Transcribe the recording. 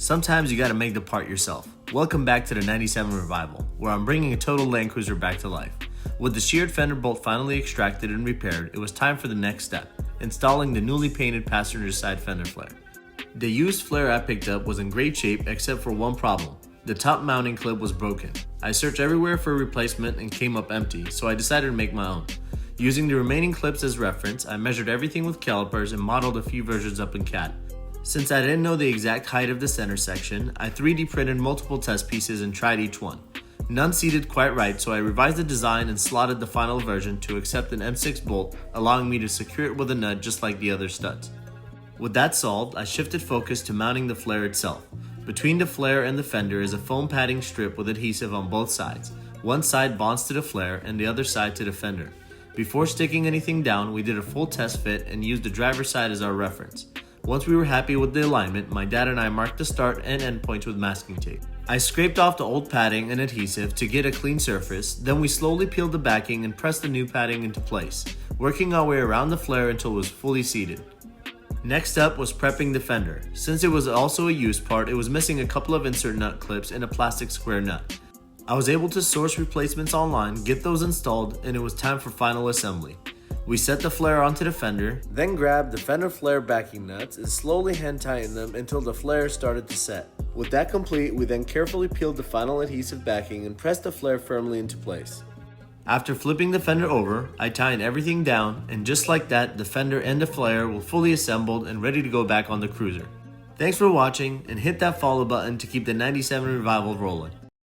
Sometimes you gotta make the part yourself. Welcome back to the 97 Revival, where I'm bringing a total Land Cruiser back to life. With the sheared fender bolt finally extracted and repaired, it was time for the next step, installing the newly painted passenger side fender flare. The used flare I picked up was in great shape except for one problem. The top mounting clip was broken. I searched everywhere for a replacement and came up empty, so I decided to make my own. Using the remaining clips as reference, I measured everything with calipers and modeled a few versions up in CAD. Since I didn't know the exact height of the center section, I 3D printed multiple test pieces and tried each one. None seated quite right, so I revised the design and slotted the final version to accept an M6 bolt, allowing me to secure it with a nut just like the other studs. With that solved, I shifted focus to mounting the flare itself. Between the flare and the fender is a foam padding strip with adhesive on both sides. One side bonds to the flare and the other side to the fender. Before sticking anything down, we did a full test fit and used the driver's side as our reference. Once we were happy with the alignment, my dad and I marked the start and end points with masking tape. I scraped off the old padding and adhesive to get a clean surface, then we slowly peeled the backing and pressed the new padding into place, working our way around the flare until it was fully seated. Next up was prepping the fender. Since it was also a used part, it was missing a couple of insert nut clips and a plastic square nut. I was able to source replacements online, get those installed, and it was time for final assembly. We set the flare onto the fender, then grabbed the fender flare backing nuts and slowly hand tightened them until the flare started to set. With that complete, we then carefully peeled the final adhesive backing and pressed the flare firmly into place. After flipping the fender over, I tightened everything down, and just like that, the fender and the flare were fully assembled and ready to go back on the cruiser. Thanks for watching, and hit that follow button to keep the 97 Revival rolling.